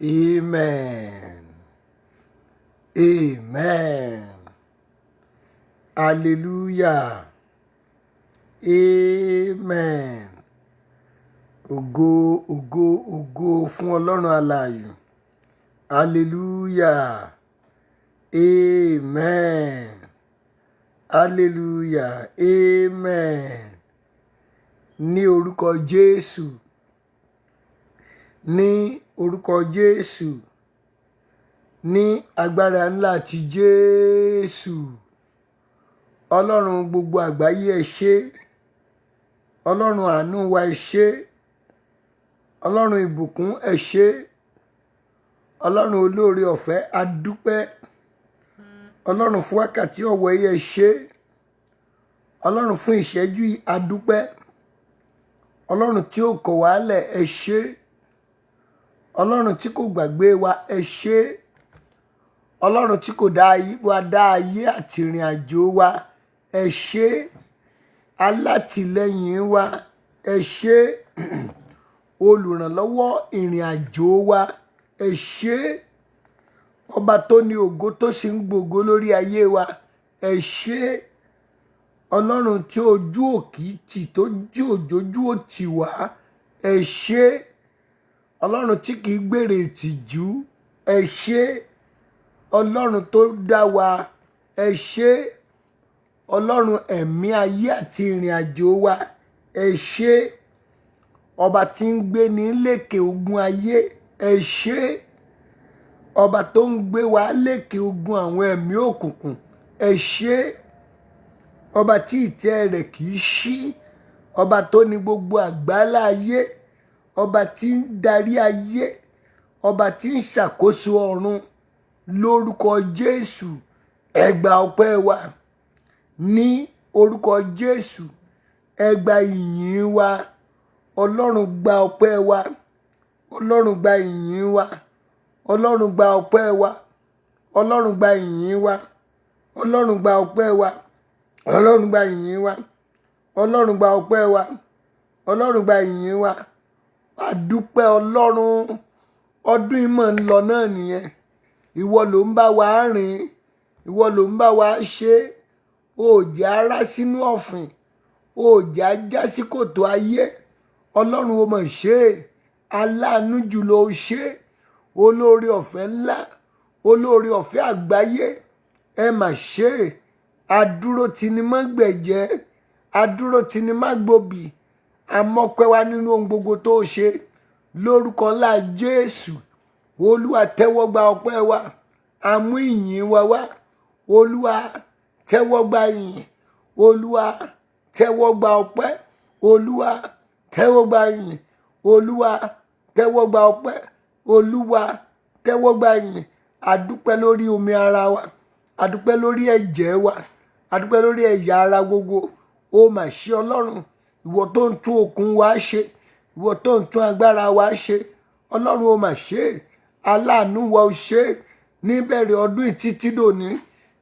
Amen. Amen. Hallelujah. Amen. Ògo, ògo, ògo fún Ọlọ́run alààyè. Hallelujah. Amen. Hallelujah. Amen. Ní orúkọ Jésù. Ní orúkọ Jésù. Ní agbára ńlá ti Jésù. Ọlọ́run gbogbo àgbáyé ẹ ṣé. Ọlọ́run àánú wa ẹ ṣé. Ọlọ́run ìbùkún ẹ ṣé. Ọlọ́run olóore ọ̀fẹ́ a dúpẹ́. Ọlọ́run fún wákàtí ọ̀wọ̀ yẹ ṣé. Ọlọ́run fún ìṣẹ́jú yìí a dúpẹ́. Ọlọ́run tí ó kọ̀ wá lẹ̀ ẹ ṣé. Ọlọ́run tí kò gbàgbé wa ẹ ṣé. Ọlọ́run tí kò dá ayé àti ìrìn àjò wa ẹ ṣé. Alátìlẹ́yìn wa ẹ ṣé. Olùrànlọ́wọ́ ìrìn àjò wa ẹ ṣé. Ọba tó ní ògo tó sì ń gbògo lórí ayé wa ẹ ṣé. Ọlọ́run tí ojú òkì tì tó jí òjòjú òtì wá ẹ ṣé. Ọlọ́run tí kìí gbèrè ìtìjú ẹ ṣé. Ọlọ́run tó dá wa ẹ ṣé. Ọlọ́run ẹ̀mí ayé àti ìrìn àjò wa ẹ ṣé. Ọba tí ń gbé ní lékè ogun ayé ẹ ṣé. Ọba tó ń gbé wa lékè ogun àwọn ẹ̀mí òkùnkùn ẹ ṣé. Ọba tí ìtẹ́ rẹ̀ kìí ṣí. Ọba tó ní gbogbo àgbálá ayé. Ọba tí ń darí ayé. Ọba tí ń ṣàkóso ọ̀run. Lórúkọ Jésù ẹ gba ọpẹ́ wa. Ní orúkọ Jésù ẹ gba ìyìn wa. Ọlọ́run gba ọpẹ́ wa. Ọlọ́run gba ìyìn wa. Ọlọ́run gba ọpẹ́ wa. Ọlọ́run gba ìyìn wa. Ọlọ́run gba ọpẹ́ wa. Ọlọ́run gba ìyìn wa. Ọlọ́run gba ọpẹ́ wa. Ọlọ́run gba ìyìn wa. A dúpẹ́ Ọlọ́run. Ọdún ìmọ̀ ń lọ náà nìyẹn. Ìwọ ló ń bá wa rìn. Ìwọ ló ń bá wa ṣe. O ò jẹ́ ará sínú ọ̀fìn. O ò jẹ́ ajá sí kòtò ayé. Ọlọ́run o mọ̀ ṣe. Aláàánú jùlọ o ṣe. Olóore ọ̀fẹ́ ńlá. Olóore ọ̀fẹ́ àgbáyé. Ẹ mà ṣe. Adúró tì ní má gbẹ̀jẹ́. Adúró tì ní má gbòbí. Amọ́pẹ́ wa nínú ohun gbogbo tó ṣe. Lórúkọ ńlá Jésù. Olúwa tẹ́wọ́ gba ọpẹ́ wa. A mú ìyìn wa wá. Olúwa tẹ́wọ́ gba ìyìn. Olúwa tẹ́wọ́ gba ọpẹ́. Olúwa tẹ́wọ́ gba ìyìn. Olúwa tẹ́wọ́ gba ọpẹ́. Olúwa tẹ́wọ́ gba ìyìn. A dúpẹ́ lórí omi ara wa. A dúpẹ́ lórí ẹ̀jẹ̀ wa. A dúpẹ́ lórí ẹ̀yà ara gbogbo. O mà ṣe Ọlọ́run. Ìwọ tó ń tún okun wa ṣe. Ìwọ tó ń tún agbára wa ṣe. Ọlọ́run o mà ṣe. Aláàánú wa o ṣe. Níbẹ̀rẹ̀ ọdún títí dòní.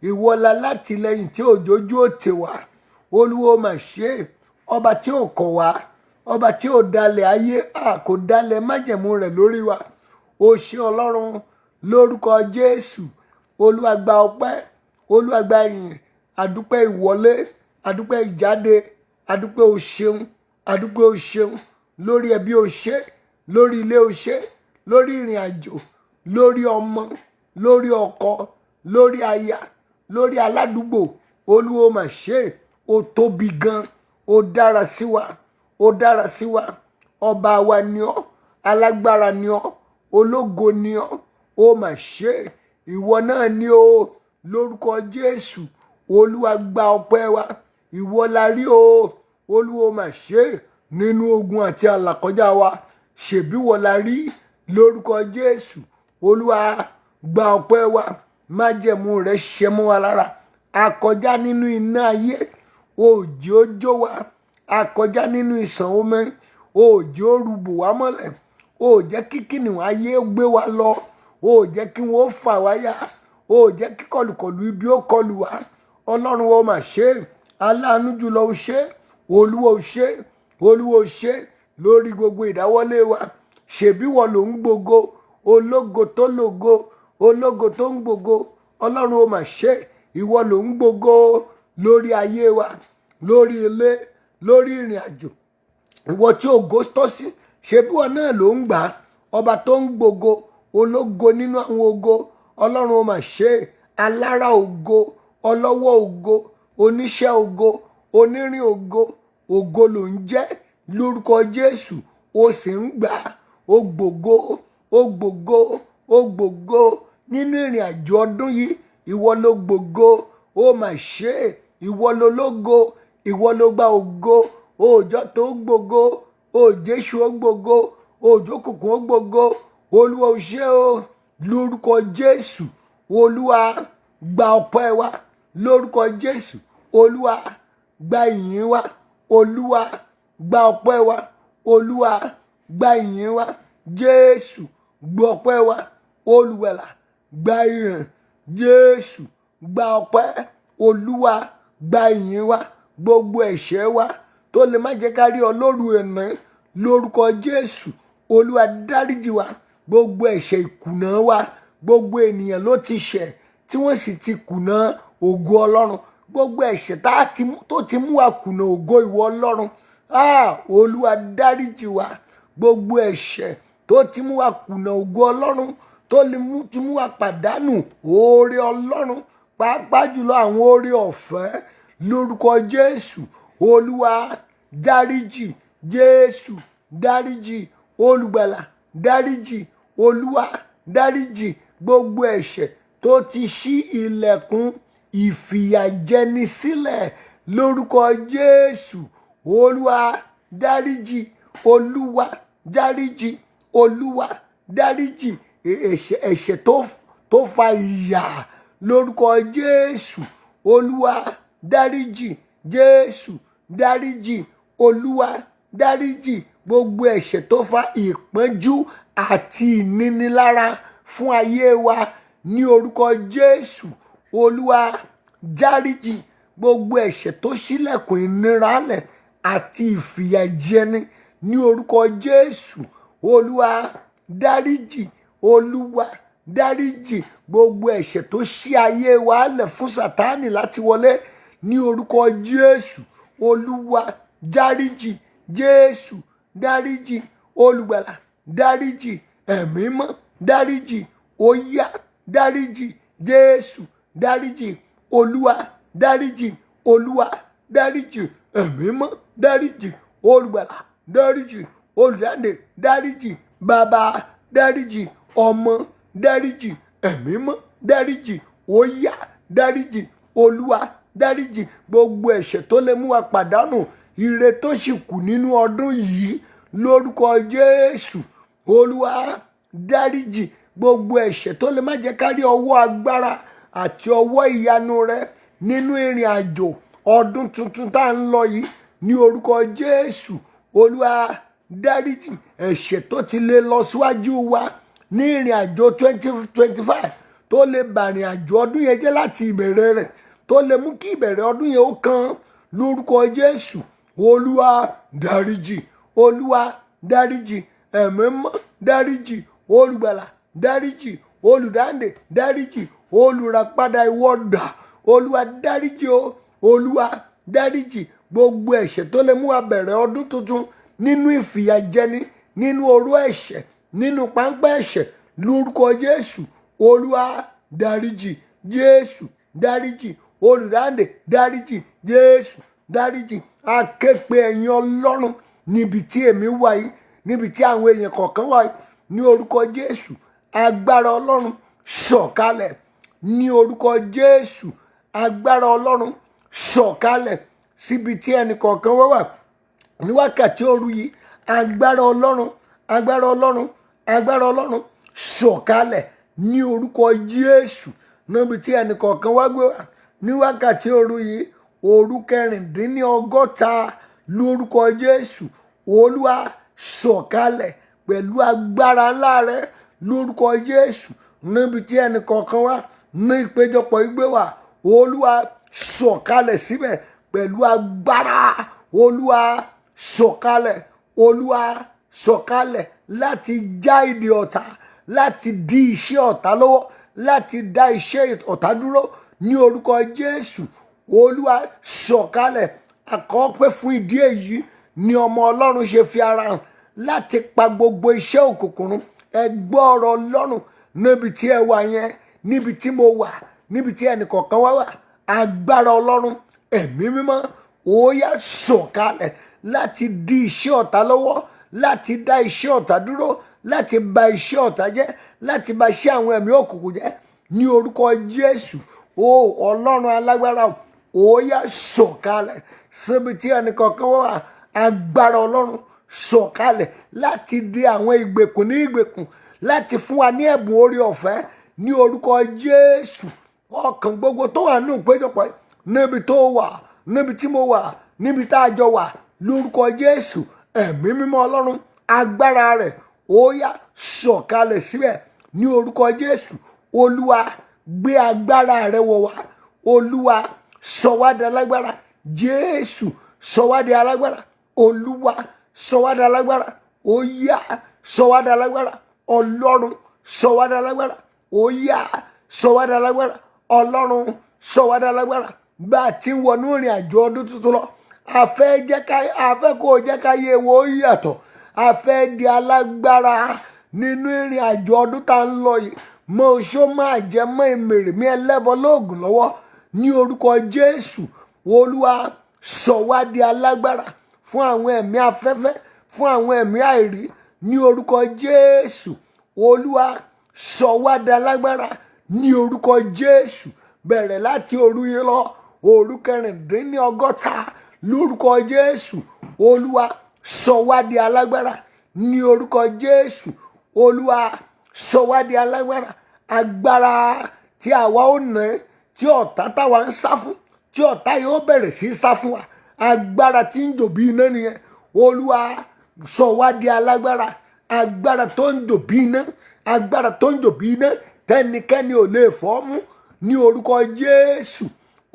Ìwọ la látìlẹ́yìn tí òjòjú ò tè wá. Olúwa o mà ṣe. Ọba tí ò kọ̀ wá. Ọba tí ò dalẹ̀ ayé. Kò dalẹ̀ májẹ̀mú rẹ̀ lórí wa. O ṣe Ọlọ́run. Lórúkọ Jésù. Olúwa gba ọpẹ́. Olúwa gba ìyìn. Adúpẹ́ ìwọlé. Adúpẹ́ ìjáde. Adúpẹ́ o ṣeun. Adúpẹ́ o ṣeun. Lórí ẹbí o ṣe. Lórí ilé o ṣe. Lórí ìrìn àjò. Lórí ọmọ. Lórí ọkọ. Lórí aya. Lórí aládùúgbò. Olúwa o mà ṣe. O tóbi gan. O dára sí wa. O dára sí wa. Ọba wa ni ọ́. Alágbára ni ọ́. Ológo ni ọ́. O mà ṣe. Ìwọ náà ni o. Lórúkọ Jésù. Olúwa gba ọpẹ́ wa. Ìwọ la rí o. Olúwa o mà ṣe. Nínú ogun àti àlàkọjá wa. Ṣèbí wọ la rí. Lórúkọ Jésù. Olúwa gba ọpẹ́ wa. Májẹ̀mú rẹ̀ ṣẹ mọ́ wa lára. A kọjá nínú iná ayé. Òjì ó jó wa. A kọjá nínú ìsàn omi. Òjì ó rúbò wá mọ́lẹ̀. O jẹ́ kí kìnìún ayé gbé wa lọ. O jẹ́ kí wọ́n fà wá yá. O jẹ́ kí kọlùkọlù ibi ó kọlù wá. Ọlọ́run o mà ṣe. Aláàánú jùlọ o ṣe. Olúwa o ṣe. Olúwa o ṣe. Lórí gbogbo ìdáwọ́lé wa. Ṣèbí wọ ló ń gbógo. ológo tó lògo, ológo tó ń gbògo. Ọlọ́run ó mà ṣe, ìwọ ló ń gbògo lórí ayé wa, lórí ilé, lórí ìrìn àjò. Ìwọ tí ògo tọ́ sí, ṣe bí wọn náà ló ń gbà á. Ọba tó ń gbògo, ológo nínú àwọn ògo. Ọlọ́run ó mà ṣe, alára ògo, ọlọ́wọ́ ògo, oníṣẹ́ ògo, onírìn ògo. Ògo ló ń jẹ́ lórúkọ Jésù. Ó sì ń gbà á, ó gbògo, ó gbògo, ó gbògo nínú ìrìn àjò ọdún yìí. Ìwọ ló gbògo, ó mà ṣe, ìwọ ló lógo, ìwọ ló gba ògo. Òòjọ́ tó gbògo, òjèṣù ó gbògo, òjòkùnkùn ó gbògo. Olúwa ó ṣe o, lórúkọ Jésù. Olúwa gba ọpẹ́ wa lórúkọ Jésù. Olúwa gba ìyìn wa, Olúwa gba ọpẹ́ wa, Olúwa gba ìyìn wa. Jésù gba ọpẹ́ wa, Olùgbàlà gba ìyìn. Jésù gba ọpẹ́, Olúwa gba ìyìn wa. Gbogbo ẹ̀ṣẹ̀ wa tó lè má jẹ́ ká rí ọ lóru ẹ̀nà, lórúkọ Jésù. Olúwa dáríjì wa. Gbogbo ẹ̀ṣẹ̀ ìkùnà wa, gbogbo ènìyàn ló ti ṣẹ̀ tí wọ́n sì ti kùnà ògo Ọlọ́run. Gbogbo ẹ̀ṣẹ̀ tó ti mú wa kùnà ògo ìwọ Ọlọ́run. Olúwa dáríjì wa. Gbogbo ẹ̀ṣẹ̀ tó ti mú wa kùnà ògo Ọlọ́run, tó ti mú wa pàdánù oore Ọlọ́run, pàápàá jùlọ àwọn oore ọ̀fẹ́, lórúkọ Jésù. Olúwa dáríjì, Jésù dáríjì, Olùgbàlà dáríjì, Olúwa dáríjì. Gbogbo ẹ̀ṣẹ̀ tó ti ṣí ilẹ̀kùn ìfìyàjẹni sílẹ̀, lórúkọ Jésù. Olúwa dáríjì, Olúwa dáríjì, Olúwa dáríjì. Ẹ̀ṣẹ̀ tó fa ìyà, lórúkọ Jésù. Olúwa dáríjì, Jésù dáríjì, Olúwa dáríjì. Gbogbo ẹ̀ṣẹ̀ tó fa ìpọ́njú àti ìnínilára fún ayé wa, ní orúkọ Jésù. Olúwa dáríjì. Gbogbo ẹ̀ṣẹ̀ tó ṣílẹ̀kùn ìnira lẹ̀ àti ìfìyàjẹni, ní orúkọ Jésù. Olúwa dáríjì, Olúwa dáríjì. Gbogbo ẹ̀ṣẹ̀ tó ṣí ayé wa lẹ̀ fún Sátánì láti wọlé, ní orúkọ Jésù. Olúwa dáríjì, Jésù dáríjì, Olùgbàlà dáríjì, ẹ̀mí mọ́ dáríjì, ó yá dáríjì, Jésù dáríjì, Olúwa dáríjì, Olúwa dáríjì, ẹ̀mí mọ́ dáríjì, Olùgbàlà dáríjì, olùdáǹdè dáríjì, bàbá dáríjì, ọmọ dáríjì, ẹ̀mí mọ́ dáríjì, ó yá dáríjì, Olúwa dáríjì. Gbogbo ẹ̀ṣẹ̀ tó lè mú wa pàdánù ire tó sì kù nínú ọdún yìí, lórúkọ Jésù. Olúwa dáríjì. Gbogbo ẹ̀ṣẹ̀ tó lè má jẹ́ ká rí ọwọ́ agbára àti ọwọ́ ìyanu rẹ nínú ìrìn àjò ọdún tuntun tá à ń lọ yìí, ní orúkọ Jésù. Olúwa dáríjì. Ẹ̀ṣẹ̀ tó ti lè lọ síwájú wa ní ìrìn àjò 2025, tó lè bàrìn àjò ọdún yẹn jẹ́ láti ìbẹ̀rẹ̀ rẹ̀, tó lè mú kí ìbẹ̀rẹ̀ ọdún yẹn ó kan, lórúkọ Jésù. Olúwa dáríjì, Olúwa dáríjì, ẹ̀mí mọ́ dáríjì, Olùgbàlà dáríjì, olùdáǹdè dáríjì, olùràpadà ìwọ́dà. Olúwa dáríjì o, Olúwa dáríjì. Gbogbo ẹ̀ṣẹ̀ tó lè mú wa bẹ̀rẹ̀ ọdún tuntun nínú ìfìyàjẹni, nínú oró ẹ̀ṣẹ̀, nínú páńpẹ́ ẹ̀ṣẹ̀, lórúkọ Jésù. Olúwa dáríjì, Jésù dáríjì, olùdáǹdè dáríjì, Jésù dáríjì. A ké pe ẹ̀yin Ọlọ́run níbi tí èmi wà yìí, níbi tí àwọn èèyàn kọ̀ọ̀kan wà yìí, ní orúkọ Jésù. Agbára Ọlọ́run sọ̀kalẹ̀, ní orúkọ Jésù. Agbára Ọlọ́run sọ̀kalẹ̀ síbi tí ẹnì kọ̀ọ̀kan wà ní wákàtí òru yìí. Agbára Ọlọ́run, agbára Ọlọ́run, agbára Ọlọ́run sọ̀kalẹ̀ ní orúkọ Jésù, níbi tí ẹnì kọ̀ọ̀kan wá gbé wà ní wákàtí òru yìí. Òru 19 lórúkọ Jésù. Olúwa sọ̀kalẹ̀ pẹ̀lú agbára ńlá rẹ, lórúkọ Jésù, níbi tí ẹnì kọ̀ọ̀kan wá ní ìpéjọpọ̀ ìgbé wà. Olúwa sọ̀kalẹ̀ síbẹ̀ pẹ̀lú agbára. Olúwa sọ̀kalẹ̀, Olúwa sọ̀kalẹ̀ láti já ìdè ọ̀tá, láti dí iṣẹ́ ọ̀tá lọ́wọ́, láti dá iṣẹ́ ọ̀tá dúró ní orúkọ Jésù. Olúwa sọ̀kalẹ̀. Àkọ́pẹ́ fún ìdí èyí ni ọmọ Ọlọ́run ṣe fi ara hàn láti pa gbogbo iṣẹ́ òkùnkùn run. Ẹ gbọ́ ọ̀rọ̀ Ọlọ́run níbi tí ẹ wà yẹn, níbi tí mo wà, níbi tí ẹnìkọ̀ọ̀kan wá wà. Agbára Ọlọ́run, ẹ̀mí mímọ́, ó yá sọ̀kalẹ̀ láti dí iṣẹ́ ọ̀tá lọ́wọ́, láti dá iṣẹ́ ọ̀tá dúró, láti ba iṣẹ́ ọ̀tá jẹ́, láti ba iṣẹ́ àwọn ẹ̀mí òkùnkùn jẹ́ ní orúkọ Jésù. Ó Ọlọ́run alágbára, ó yá sọ̀kalẹ̀ síbi tí ẹnìkọ̀ọ̀kan wá wà. Agbára Ọlọ́run sọ̀kalẹ̀ láti dí àwọn ìgbèkùn ní ìgbèkùn, láti fún wa ní ẹ̀bùn oore ọ̀fẹ́ ní orúkọ Jésù. Ọkàn gbogbo tó wà nínú ìpéjọpọ̀ níbi tó wà, níbi tí mo wà, níbi tá a jọ wà, lórúkọ Jésù, ẹ̀mí mímọ́ Ọlọ́run, agbára rẹ̀ ó yá sọ̀kalẹ̀ síbẹ̀ ní orúkọ Jésù. Olúwa gbé agbára rẹ̀ wọ̀ wá. Olúwa sọ wá di alágbára. Jésù sọ wá di alágbára. Olúwa sọ wá di alágbára. Ó yá sọ wá di alágbára. Ọlọ́run sọ wá di alágbára. Ó yá sọ wá di alágbára. Ọlọ́run sọ wá di alágbára. Bá a ti ń wọnú ìrìn àjò ọdún tuntun lọ, a fẹ́ kó jẹ́ ká yé wo yàtọ̀. A fẹ́ di alágbára nínú ìrìn àjò ọdún tá ń lọ yìí. Mọ oṣó máa jẹ mọ́ èmèrè mi ẹlẹ́bọ lóògùn lọ́wọ́ ní orúkọ Jésù. Olúwa sọ wá di alágbára fún àwọn ẹ̀mí afẹ́fẹ́, fún àwọn ẹ̀mí àìrí ní orúkọ Jésù. Olúwa sọ wá di alágbára ní orúkọ Jésù. Bẹ̀rẹ̀ láti òru yìí lọ, òru 16 lórúkọ Jésù. Olúwa sọ wá di alágbára ní orúkọ Jésù. Olúwa sọ wá di alágbára. Agbára tí àwa ò ná, tí ọ̀tá táwa ń sá fún, tí ọ̀tá yóò bẹ̀rẹ̀ sí sá fún wa. Agbára tí ń jò bí iná nìyẹn. Olúwa sọ wá di alágbára. Agbára tó ń jò bí iná, agbára tó ń jò bí iná, tẹnikẹ́ni ò lè fọ́ mú ní orúkọ Jésù.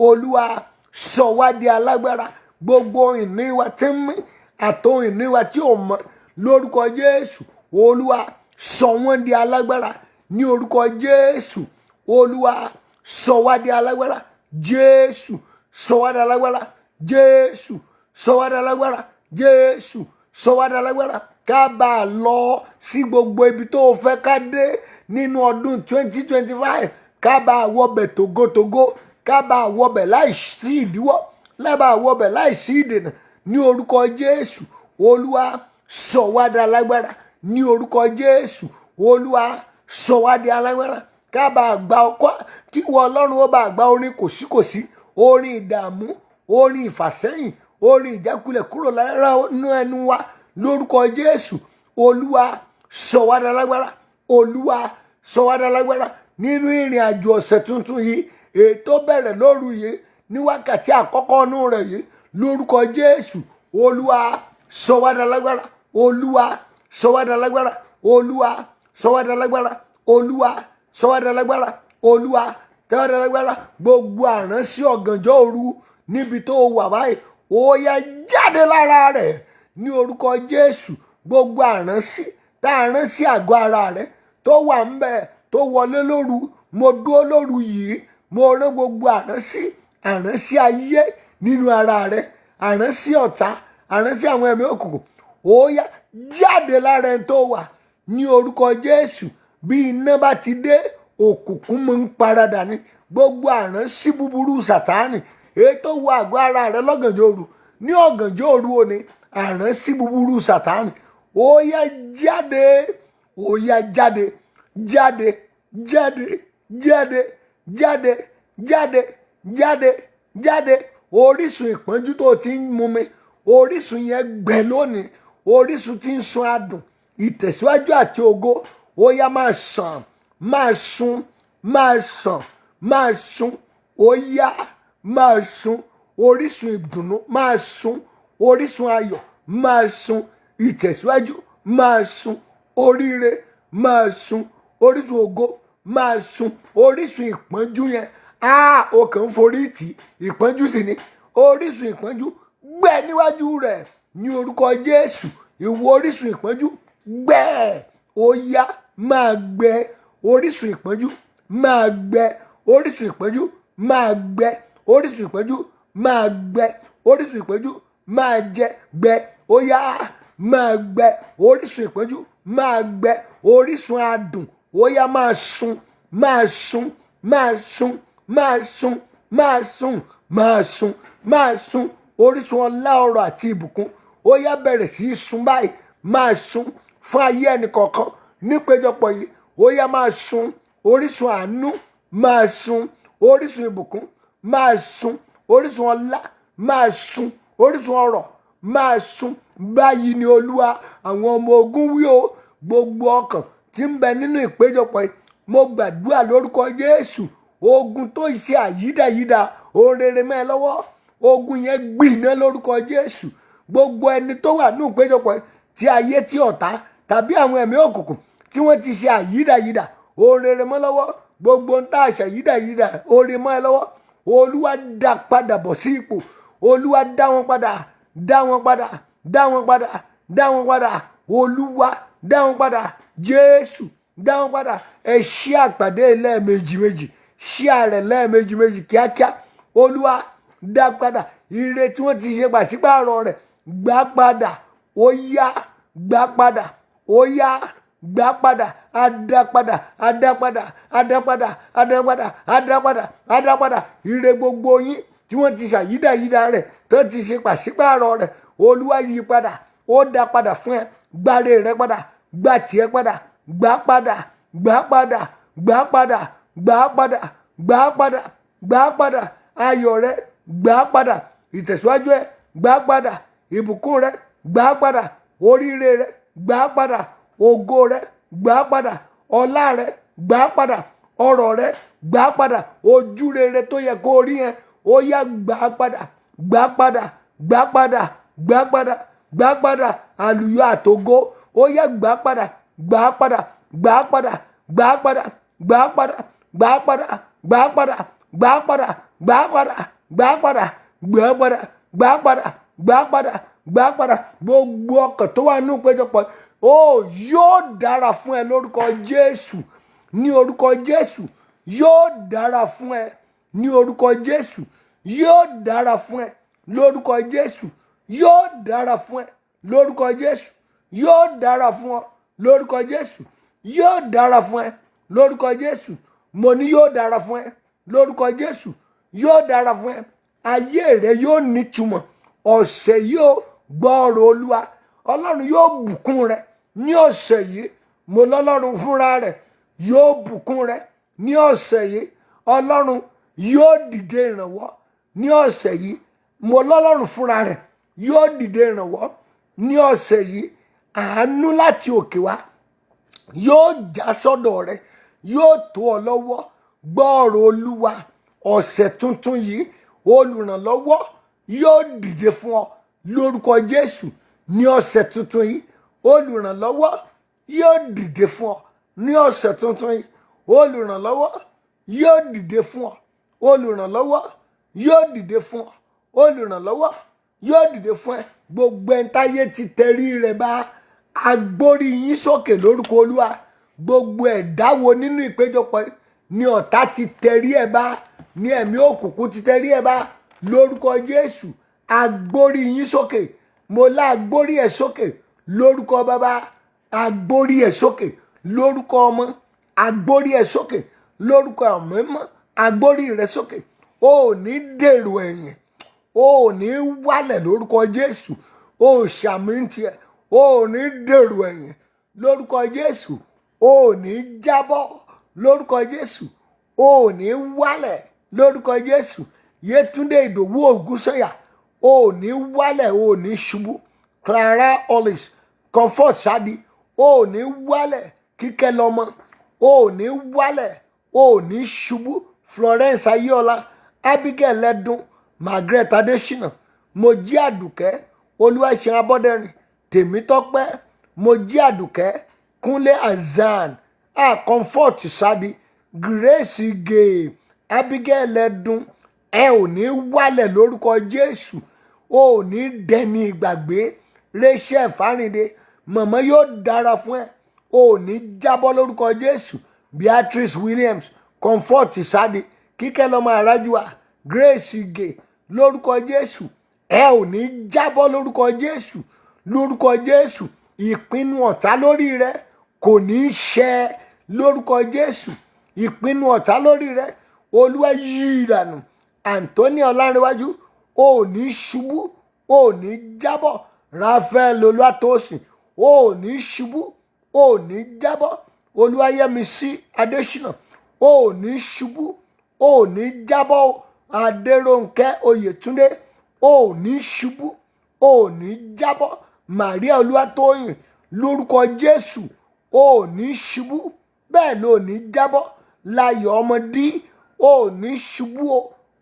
Olúwa sọ wá di alágbára. Gbogbo ìní wa tí ń mí àtòhun ìní wa tí ò mọ, lórúkọ Jésù. Olúwa sọ wọ́n di alágbára ní orúkọ Jésù. Olúwa sọ wá di alágbára. Jésù sọ wá di alágbára. Jésù sọ wá di alágbára. Jésù sọ wá di alágbára. Ká bá a lọ sí gbogbo ibi tó o fẹ́ ká dé nínú ọdún 2025. Ká bá a wọbẹ̀ tògótògó. Ká bá a wọbẹ̀ láì sí ìdíwọ́. Lábà a wọbẹ̀ láì sí ìdènà ní orúkọ Jésù. Olúwa sọ wá di alágbára ní orúkọ Jésù. Olúwa sọ wá di alágbára. Ká bá a gba ọkọ́, kí ìwọ Ọlọ́run ó bá a gba orin kòsíkòsí, orin ìdààmú, orin ìfàsẹ́yìn, orin ìjákulẹ̀ kúrò lára inú ẹnu wa lórúkọ Jésù. Olúwa sọ wá di alágbára. Olúwa sọ wá di alágbára nínú ìrìn àjò ọ̀sẹ̀ tuntun yìí, èyí tó bẹ̀rẹ̀ lóru yìí, ní wákàtí àkọ́kọ́ inú rẹ̀ yìí, lórúkọ Jésù. Olúwa sọ wá di alágbára. Olúwa sọ wá di alágbára. Olúwa sọ wá di alágbára. Olúwa sọ wá di alágbára. Olúwa sọ wá di alágbára. Gbogbo àránsí ọ̀gànjọ́ òru níbi tó wà báyìí, ó yá jáde lára rẹ̀ ní orúkọ Jésù. Gbogbo àránsí tá a rán sí àgọ́ ara rẹ̀ tó wà ń bẹ̀, tó wọlé lóru, mo dúró lóru yìí, mo rán gbogbo àránsí ayé nínú ara rẹ̀, àránsí ọ̀tá, àránsí àwọn ẹ̀mí òkùnkùn, ó yá jáde lára ẹni tó wà ní orúkọ Jésù. Bí iná bá ti dé, òkùnkùn mọ́ ń paradà ní gbogbo àránsí búburú Sátánì èyí tó wọ àgọ́ ara rẹ̀ lọ́gànjọ́ òru, ní ọ̀gànjọ́ òru òní, àránsí búburú Sátánì, ó yá jáde, ó yá jáde, jáde, jáde, jáde, jáde, jáde, jáde, jáde. Orísun ìpọ́njú tó ti ń mu mi, orísun yẹn gbẹ lónìí. Orísun tí ń sun adùn, ìtẹ̀síwájú àti ògo, ó yá máa sàn, máa sun, máa sàn, máa sun, ó yá máa sun. Orísun ìdùnnú máa sun, orísun ayọ̀ máa sun, ìtẹ̀síwájú máa sun, oríire máa sun, orísun ògo máa sun. Orísun ìpọ́njú yẹn, ó kàn ń forí tì, ìpọ́njú sì ni. Orísun ìpọ́njú gbẹ níwájú rẹ̀ ní orúkọ Jésù. Ìwọ orísun ìpọ́njú gbẹ, ó yá máa gbẹ, orísun ìpọ́njú máa gbẹ, orísun ìpọ́njú máa gbẹ, orísun ìpọ́njú máa gbẹ, orísun ìpọ́njú máa jẹ gbẹ, ó yá máa gbẹ, orísun ìpọ́njú máa gbẹ, orísun adùn ó yá máa sun, máa sun, máa sun, máa sun, máa sun, máa sun, máa sun, orísun ọlá ọrọ̀ àti ìbùkún ó yá bẹ̀rẹ̀ sí í sun báyìí, máa sun fún ayé ẹnì kọ̀ọ̀kan nípéjọpọ̀ yìí, ó yá máa sun, orísun àánú máa sun, orísun ìbùkún máa sun, orísun ọlá máa sun, orísun ọrọ̀ máa sun. Báyìí ni Olúwa àwọn ọmọ ogun wí o, gbogbo ọkàn tí ń bẹ nínú ìpéjọpọ̀ yìí, mo gbàdúrà lórúkọ Jésù, ogun tó ṣe àyídáyídá ohun rere mẹ́ ẹ lọ́wọ́, ogun yẹn gbiná lórúkọ Jésù. Gbogbo ẹni tó wà ní ìpéjọpọ̀ yìí tí ayé tí ọ̀tá tàbí àwọn ẹ̀mí òkùnkùn tí wọ́n ti ṣe àyídáyídá ohun rere mọ́ lọ́wọ́, gbogbo ń tá àṣà àyídáyídá ohun rere mọ́ ẹ lọ́wọ́, Olúwa dá padà bọ̀ sí ipò, Olúwa dá wọn padà, dá wọn padà, dá wọn padà, dá wọn padà, Olúwa dá wọn padà, Jésù dá wọn padà. Ẹ ṣí àpàdé lẹ́ẹ̀mejì méjì, ṣí àrẹ̀ lẹ́ẹ̀mejì méjì kíákíá, Olúwa dá padà, ire tí wọ́n ti ṣe pàṣípààrọ̀ rẹ̀ gbà padà, ó yá gbà padà, ó yá gbà padà, adá padà, adá padà, adá padà, adá padà, adá padà, adá padà, ire gbogbo yín tí wọ́n ti ṣàyídáyídá rẹ̀ tó ti ṣe pàṣípààrọ̀ rẹ̀, Olúwa yí padà, ó dá padà fún ẹ, gbàre rẹ padà, gbà tiẹ̀ padà, gbà padà, gbà padà, gbà padà, gbà padà, gbà padà, gbà padà, ayọ̀ rẹ gbà padà, ìtẹ̀síwájú ẹ gbà padà, ìbùkún rẹ gbà padà, oríire rẹ gbà padà, ògo rẹ gbà padà, ọlá rẹ gbà padà, ọrọ̀ rẹ gbà padà, ojú rere tó yẹ kó rí yẹn ó yá gbà padà, gbà padà, gbà padà, gbà padà, gbà padà, àlùyọ àtògo ó yá gbà padà, gbà padà, gbà padà, gbà padà, gbà padà, gbà padà, gbà padà, gbà padà, gbà padà, gbà padà, gbà padà, gbà padà, gbà padà, gbà padà. Gbogbo ọkàn tó wà nínú ìpéjọpọ̀ ó yóò dára fún ẹ lórúkọ Jésù, ní orúkọ Jésù yóò dára fún ẹ, ní orúkọ Jésù yóò dára fún ẹ, lórúkọ Jésù yóò dára fún ẹ, lórúkọ Jésù yóò dára fún ọ, lórúkọ Jésù yóò dára fún ẹ, lórúkọ Jésù mo ní yóò dára fún ẹ, lórúkọ Jésù yóò dára fún ẹ, ayé rẹ yóò nítumọ̀, ọ̀sẹ̀ yóò gbọ́ ọ̀rọ̀ Olúwa, Ọlọ́run yóò bùkún rẹ ní ọ̀sẹ̀ yìí, mo lọ́lọ́run fúnra rẹ̀ yóò bùkún rẹ ní ọ̀sẹ̀ yìí, Ọlọ́run yóò dìde ìrànwọ́ ní ọ̀sẹ̀ yìí, mo lọ́lọ́run fúnra rẹ̀ yóò dìde ìrànwọ́ ní ọ̀sẹ̀ yìí, àánú láti òkè wá yóò já sọ́dọ̀ rẹ, yóò tó ọ lọ́wọ́, gbọ́ ọ̀rọ̀ Olúwa, ọ̀sẹ̀ tuntun yìí olùrànlọ́wọ́ yóò dìde fún ọ lórúkọ Jésù. Ní ọ̀sẹ̀ tuntun yìí olùrànlọ́wọ́ yóò dìde fún ọ, ní ọ̀sẹ̀ tuntun yìí olùrànlọ́wọ́ yóò dìde fún ọ, olùrànlọ́wọ́ yóò dìde fún ọ, olùrànlọ́wọ́ yóò dìde fún ẹ. Gbogbo ẹni táyé ti tẹrí rẹ̀ bá, agbórí yín sókè lórúkọ Olúwa. Gbogbo ẹ̀dá wo nínú ìpéjọpọ̀ ni ọ̀tá ti tẹrí ẹ̀ bá, ní ẹ̀mí òkùnkùn ti tẹrí ẹ̀ bá, lórúkọ Jésù agbórí yín sókè, mo lá agbórí ẹ̀ sókè lórúkọ Bàbá, agbórí ẹ̀ sókè lórúkọ Ọmọ, agbórí ẹ̀ sókè lórúkọ Ẹ̀mí Mímọ́, agbórí rẹ̀ sókè. O ò ní dèrò ẹ̀yìn, o ò ní wálẹ̀ lórúkọ Jésù, o ò ṣàmì tiẹ̀, o ò ní dèrò ẹ̀yìn lórúkọ Jésù, o ò ní jábọ́ lórúkọ Jésù, o ò ní wálẹ̀ lórúkọ Jésù. Yétúndé Ìdòwú Ògúnsànyà, o ò ní wálẹ̀, o ò ní ṣubú. Clara Hollis, Comfort Sadi, o ò ní wálẹ̀. Kíkẹ́ lọ́mọ, o ò ní wálẹ̀, o ò ní ṣubú. Florence Ayéọlá, Abigail Lẹ́dún, Margaret Adésínà, Mojí Àdùkẹ́, Olúwaṣeun Abọ́dẹ̀rìn, Tèmítọ́pẹ́, Mojí Àdùkẹ́, Kúnlé Azan, Comfort Sadi, Grace Gay, Abigail Lẹ́dún. Ẹ ò ní wálẹ̀ lórúkọ Jésù, o ò ní dẹni ìgbàgbé. Rachel Fáríndé, màmá yóò dára fún ẹ, ò ní jábọ́ lórúkọ Jésù. Beatrice Williams, Comfort Sade, Kíkẹ́ lọ́mọ Àrájúà, Grace Ige, lórúkọ Jésù ẹ ò ní jábọ́ lórúkọ Jésù. Lórúkọ Jésù ìpinnu ọ̀tá lórí rẹ kò ní ṣẹ lórúkọ Jésù. Ìpinnu ọ̀tá lórí rẹ Olúwa yí ìdànù. Anthony Ọlárẹ̀wájú ò ní ṣubú, ò ní jábọ́. Raphael Olúwatósìn ò ní ṣubú, ò ní jábọ́. Olúwayẹmísí Adésínà ò ní ṣubú, ò ní jábọ́. Adérónkẹ́ Oyètúndé ò ní ṣubú, ò ní jábọ́. Màríà Olúwatóyìn lórúkọ Jésù ò ní ṣubú, bẹ́ẹ̀ ló ní jábọ́. Láyọ̀ ọmọdé ò ní ṣubú,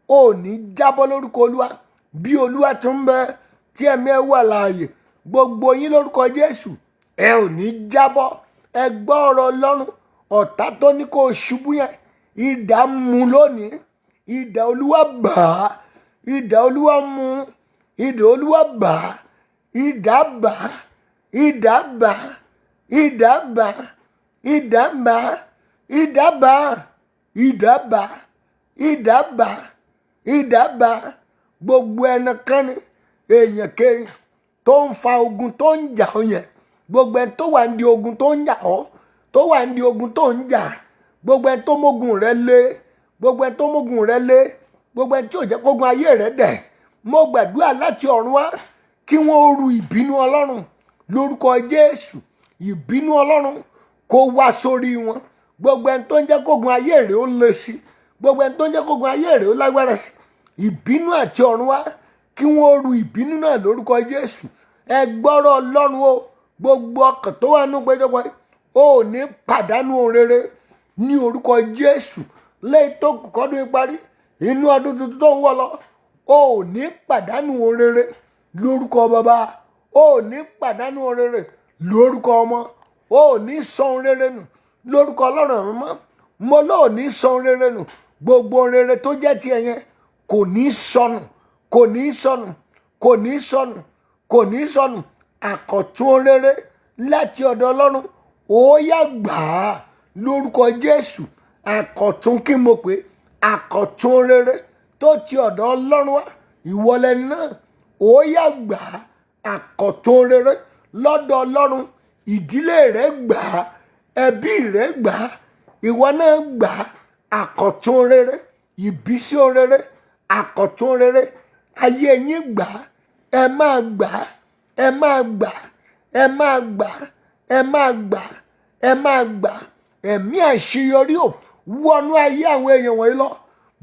ò ní jábọ́ lórúkọ Olúwa. Bí Olúwa ti ń bẹ tí ẹ̀mí ẹ wà láàyè, gbogbo yín lórúkọ Jésù ẹ ò ní jábọ́. Ẹ gbọ́ ọ̀rọ̀ Ọlọ́run. Ọ̀tá tó ní kó ṣubú yẹn idà mú lónìí. Idà Olúwa bà á, idà Olúwa mú, idà Olúwa bà á, idà bà á, idà bà á, idà bà á, idà bà á, idà bà á, idà bà á, idà bà á, idà bà á. Gbogbo ẹnikẹ́ni èèyàn kéèyàn tó ń fa ogun tó ń jà ọ́ yẹn, gbogbo ẹni tó wà ní ogun tó ń jà ọ́, tó wà ní ogun tó ń jà, gbogbo ẹni tó mógun rẹ lé, gbogbo ẹni tó mógun rẹ lé, gbogbo ẹni tí ò jẹ́ kógun ayé rẹ dẹ̀, mo gbàdúrà láti ọ̀run wá kí wọ́n ru ìbínú Ọlọ́run lórúkọ Jésù. Ìbínú Ọlọ́run kó wá sórí wọn. Gbogbo ẹni tó ń jẹ́ kógun ayé rẹ ó le sí, gbogbo ẹni tó ń jẹ́ kógun ayé rẹ ó lágbára sí, ìbínú àti ọ̀run wá kí wọ́n ru ìbínú náà lórúkọ Jésù. Ẹ gbọ́rọ̀ Ọlọ́run o. Gbogbo ọkàn tó wà nínú péjọpọ̀ ò ní pàdánù rere ní orúkọ Jésù. Lẹ́yìn tó kù kọ́dún ìparí inú ọdún tuntun tó ń wọ̀ lọ, ò ní pàdánù rere lórúkọ Bàbá, ò ní pàdánù rere lórúkọ Ọmọ, ò ní sọ rere nù lórúkọ Ọlọ́run mímọ́. Mo lóò ní sọ rere nù. Gbogbo rere tó jẹ́ tiẹ̀ yẹn kò ní sọnù, kò ní sọnù, kò ní sọnù, kò ní sọnù. Àkọ̀tun rere láti ọ̀dọ̀ Ọlọ́run ó yá gbà á lórúkọ Jésù. Àkọ̀tun kí mo pè é? Àkọ̀tun rere tó ti ọ̀dọ̀ Ọlọ́run wá, ìwọ lẹni náà ó yá gbà á. Àkọ̀tun rere lọ́dọ̀ Ọlọ́run, ìdílé rẹ gbà á, ẹbí rẹ gbà á, ìwọ náà gbà á. Àkọ̀tun rere, ìbísí rere, àkọ̀tun rere, ayé yín gbà á. Ẹ máa gbà á, ẹ máa gbà á, ẹ máa gbà á, ẹ máa gbà á, ẹ máa gbà á. Ẹ̀mí àṣeyọrí ò wọnú ayé àwọn èèyàn wọ̀nyí lọ.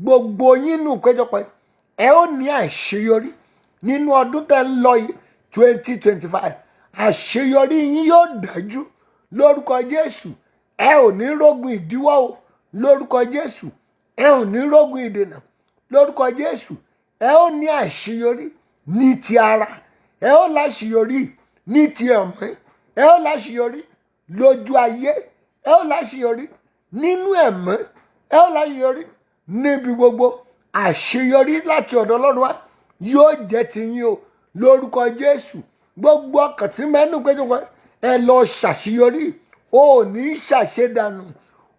Gbogbo yín nù péjọpọ̀ ẹ ó ní àṣeyọrí nínú ọdún tẹ́ ń lọ yìí 2025. Àṣeyọrí yín yóò dájú lórúkọ Jésù. Ẹ ò ní rógun ìdíwọ́ o lórúkọ Jésù. Ẹ ò ní rógun ìdènà lórúkọ Jésù. Ẹ ó ní àṣeyọrí ní ti ara, ẹ ó láṣeyọrí ní ti ẹ̀mí, ẹ ó láṣeyọrí lójú ayé, ẹ ó láṣeyọrí nínú ẹ̀mí, ẹ ó láṣeyọrí níbi gbogbo. Àṣeyọrí láti ọ̀dọ̀ Ọlọ́run wá yóò jẹ́ ti yín o lórúkọ Jésù. Gbogbo ọkàn tí mẹ́nu péjọpọ̀ ẹ lọ ṣàṣeyọrí. O ò ní ṣàṣedànù,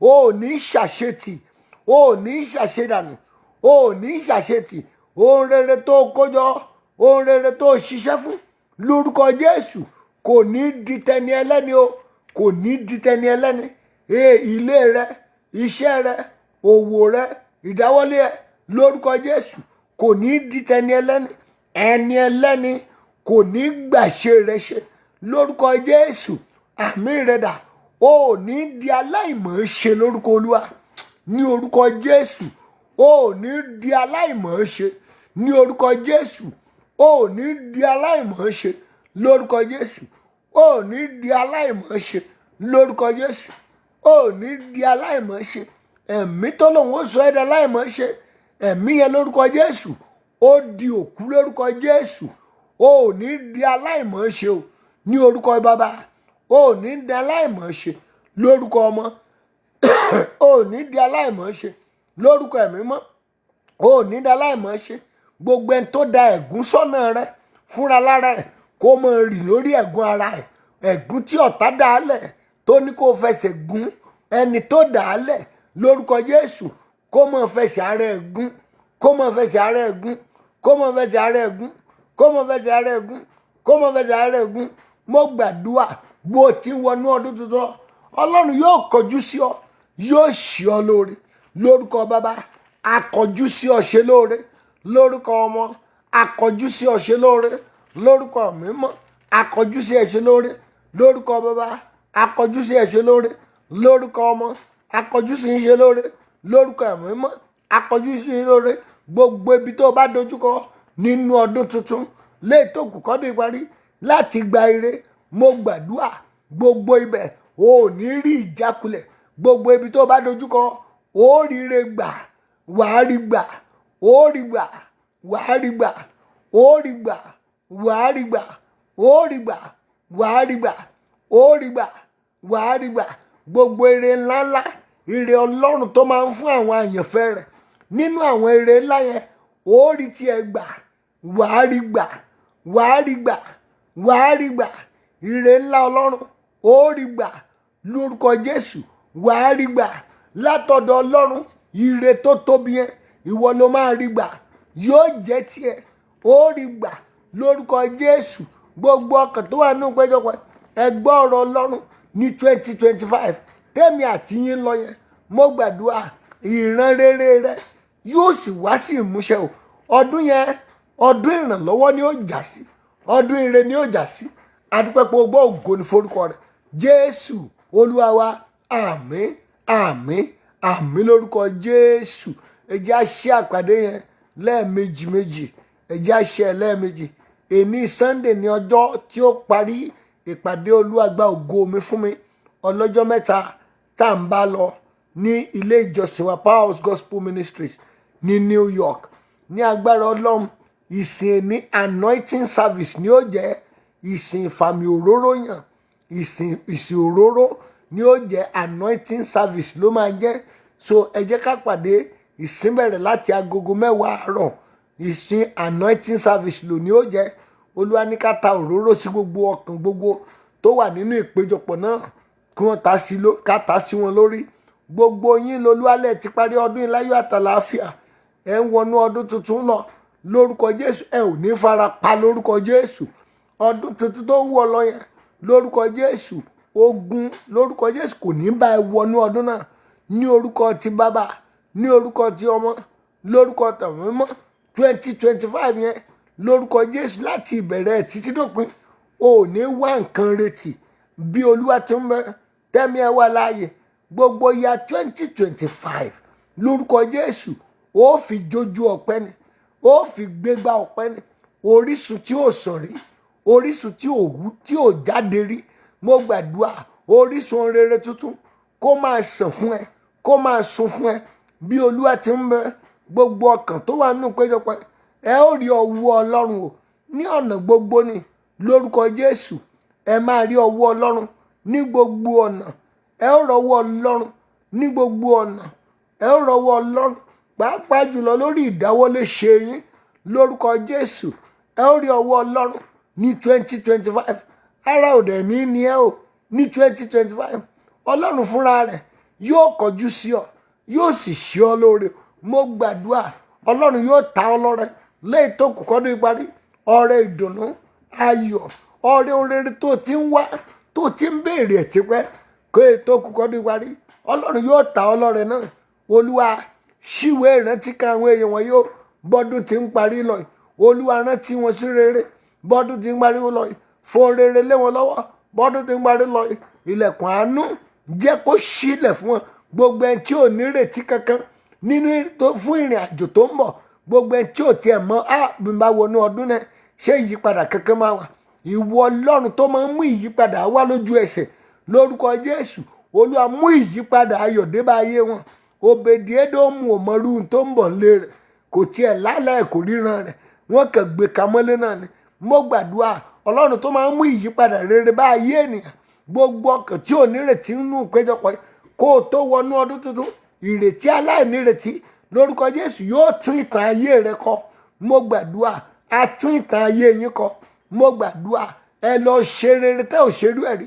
o ò ní ṣàṣetì, o ò ní ṣàṣedànù, o ò ní ṣàṣetì. Ohun rere tó kójọ, ohun rere tó ṣiṣẹ́ fún lórúkọ Jésù kò ní di tẹni ẹlẹ́ni o, kò ní di tẹni ẹlẹ́ni. Ilé rẹ, iṣẹ́ rẹ, òwò rẹ, ìdáwọ́lé ẹ lórúkọ Jésù kò ní di tẹni ẹlẹ́ni. Ẹni ẹlẹ́ni kò ní gbàṣe rẹ ṣe lórúkọ Jésù. Àmì rẹ dà. O ò ní di aláìmọ̀ ṣe lórúkọ Olúwa ní orúkọ Jésù. O ò ní di aláìmọ̀ ṣe ní orúkọ Jésù. O ò ní di aláìmọ̀ ṣe lórúkọ Jésù. O ò ní di aláìmọ̀ ṣe lórúkọ Jésù. O ò ní di aláìmọ̀ ṣe. Ẹ̀mí tó lòun ó sọ ẹ̀dá aláìmọ̀ ṣe, ẹ̀mí yẹn lórúkọ Jésù ó di òkú lórúkọ Jésù. O ò ní di aláìmọ̀ ṣe o ní orúkọ Bàbá. O ò ní di aláìmọ̀ ṣe lórúkọ Ọmọ. O ò ní di aláìmọ̀ ṣe lórúkọ Ẹ̀mí mọ́. O ò ní di aláìmọ̀ ṣe. Gbogbo ẹni tó da ẹ̀gún sọ́nà rẹ fúnra lára ẹ̀ kó mọ rì lórí ẹ̀gún ara ẹ̀. Ẹ̀gún tí ọ̀tá dá lẹ̀ tó ní kó fẹsẹ̀ gún, ẹni tó dà á lẹ̀ lórúkọ Jésù kó mọ̀ fẹsẹ̀ ara ẹ̀ gún, kó mọ̀ fẹsẹ̀ ara ẹ̀ gún, kó mọ̀ fẹsẹ̀ ara ẹ̀ gún, kó mọ̀ fẹsẹ̀ ara ẹ̀ gún, kó mọ̀ fẹsẹ̀ ara ẹ̀ gún. Mo gbàdúrà bó ti wọnú ọdún tuntun lọ, Ọlọ́run yóò kọjú sí ọ, yóò ṣe ọ lóore lórúkọ Bàbá, akọjú sí ọ ṣe lóore lórúkọ Ọmọ, akọjú sí ọ ṣe lóore lórúkọ Mímọ́, akọjú sí ẹ ṣe lóore lórúkọ Bàbá, akọjú sí ẹ ṣe lóore lórúkọ Ọmọ, akọjú sí ẹ ṣe lóore lórúkọ Mímọ́, akọjú sí ẹ lóore. Gbogbo ibi tó bá dojúkọ nínú ọdún tuntun lè tó kù kọ́dún ìparí láti gba ire, mo gbàdúrà gbogbo ibẹ̀ ò ní rí ìjákulẹ̀. Gbogbo ibi tó bá dojúkọ ó rí ire gbà, wàá rí gbà, ó rí gbà, wàá rí gbà, ó rí gbà, wàá rí gbà, ó rí gbà, wàá rí gbà, ó rí gbà, wàá rí gbà. Gbogbo ire ńláńlá, ire Ọlọ́run tó máa ń fún àwọn àyànfẹ́ rẹ̀, nínú àwọn ire ńlá yẹn ó rí tiẹ̀ gbà, wàá rí gbà, wàá rí gbà, wàá rí gbà. Ire ńlá Ọlọ́run ó rí gbà lórúkọ Jésù, wàá rí gbà látọ̀dọ̀ Ọlọ́run. Ire tó tóbi yẹn ìwọ ló máa rí gbà, yóò jẹ́ tiẹ̀, ó rí gbà lórúkọ Jésù. Gbogbo ọkàn tó wà nínú péjọpọ̀ ẹ gbọ́ ọ̀rọ̀ Ọlọ́run ní 2025 tèmi àti yín lọ yẹn. Mo gbàdúrà ìran rere rẹ yóò sì wá sí ìmúṣẹ o. Ọdún yẹn ọdún ìrànlọ́wọ́ ni ó jà sí, ọdún ire ni ó jà sí. Adúpẹ́ pé o gbọ́, ògo ni forúkọ rẹ̀ Jésù Olúwa wa. Àmín, àmín, àmín lórúkọ Jésù. Ẹ jẹ́ á ṣe àpàdé yẹn lẹ́ẹ̀mejì méjì, ẹ jẹ́ á ṣe lẹ́ẹ̀mejì. Èní Sunday ní ọjọ́ tí ó parí ìpàdé Olúwa gba ògo mi fún mi ọlọ́jọ́ mẹ́ta tá à ń bá lọ ní ilé ìjọsìn wa Power House Gospel Ministries ní New York. Ní agbára Ọlọ́run, ìsìn ní anointing service ni ó jẹ́, ìsìn ìfàmì òróró yàn, ìsìn òróró ni ó jẹ́, anointing service ló máa jẹ́. So ẹ jẹ́ ká pàdé, ìsìn bẹ̀rẹ̀ láti agogo 10 àárọ̀, ìsìn anointing service ló ní ó jẹ́. Olúwa ní ká ta òróró sí gbogbo ọkàn gbogbo tó wà nínú ìpéjọpọ̀ náà, kí wọ́n ká ta sí wọn lórí. Gbogbo yín lolúwalẹ̀ ti parí ọdún ìláyọ̀ àtàlàáfíà, ẹ ń wọnú ọdún tuntun lọ lórúkọ Jésù. Ẹ ò ní fara pa lórúkọ Jésù. Ọdún tuntun tó ń wọ̀ lọ yẹn lórúkọ Jésù, ogun lórúkọ Jésù kò ní bá ẹ wọnú ọdún náà. Ní orúkọ ti Bàbá, ní orúkọ ti Ọmọ, lórúkọ tẹ̀mí mọ́. 2025 yẹn lórúkọ Jésù láti ìbẹ̀rẹ̀ títí dópin ò ní wá nǹkan retí bí Olúwa ti ń bẹ tẹ́mi ẹ wà láàyè. Gbogbo ya 2025 lórúkọ Jésù ó fi jójú ọpẹ́ ni, ó fi gbégbá ọpẹ́ ni. Orísun tí ò sàn rí, orísun tí ò wú, tí ò jáde rí, mo gbàdúrà orísun rere tuntun kó máa sàn fún ẹ, kó máa sun fún ẹ bí Olúwa ti ń bẹ. Gbogbo ọkàn tó wà nínú péjọpọ̀ ẹ ó rí ọwọ́ Ọlọ́run o ní ọ̀nà gbogbo ni lórúkọ Jésù. Ẹ máa rí ọwọ́ Ọlọ́run ní gbogbo ọ̀nà, ẹ ó rọwọ́ Ọlọ́run ní gbogbo ọ̀nà, ẹ ó rọwọ́ Ọlọ́run pàápàá jùlọ lórí ìdáwọ́lé ṣe yín lórúkọ Jésù. Ẹ ó rí ọwọ́ Ọlọ́run ní 2025. Ara ò dẹ̀ ní ẹ o ní 2025. Ọlọ́run fúnra rẹ̀ yóò kọjú sí ọ, yóò sì ṣe ọ lóore. Mo gbàdúrà Ọlọ́run yóò ta ọ lọ́rẹ lẹ́yìn tó kù kọ́dún ìparí. Ọrẹ ìdùnnú, ayọ̀, ọrẹ orere tó ti ń wá, tó ti ń béèrè ẹ̀ tipẹ́ kó ètò kù kọ́dún ìparí. Ọlọ́run yóò ta ọ lọ́rẹ náà. Olúwa ṣíwèé ìrántí kan àwọn èèyàn wọn yóò bọ́dún ti ń parí lọ. Olúwa rántí wọn sí rere bọ́dún ti ń parí lọ. Fún rere lé wọn lọ́wọ́ bọ́dún ti ń parí lọ. Ilẹ̀kùn àánú jẹ́ kó ṣílẹ̀ fún wọn. Gbogbo ẹni tí ò ní retí kankan nínú fún ìrìn àjò tó ń bọ̀, gbogbo ẹni tí ò tiẹ̀ mọ̀ bí n bá wọnú ọdún náà ṣé ìyípadà kankan máa wà. Ìwọ Ọlọ́run tó máa ń mú ìyípadà wá lójú ẹsẹ̀ lórúkọ Jésù. Olúwa mú ìyípadà ayọ̀ dé bá ayé wọn. Obedi-Edomu ò mọ irú tó ń bọ̀ nílé rẹ̀, kò tiẹ̀ lálẹ́ kò ríran rẹ̀, wọ́n kàn gbé kamọ́lé náà ni. Mo gbàdúrà Ọlọ́run tó máa ń mú ìyípadà rere bá ayé ènìyàn, gbogbo ọkàn tí ò nírètí nínú ìpéjọpọ̀ kó o tó wọnú ọdún tuntun, ìrètí aláìnírètí lórúkọ Jésù yóò tún ìtàn ayé rẹ kọ. Mo gbàdúrà a tún ìtàn ayé yín kọ. Mo gbàdúrà ẹ lọ ṣe rere tẹ́ ò ṣerú ẹ̀ rí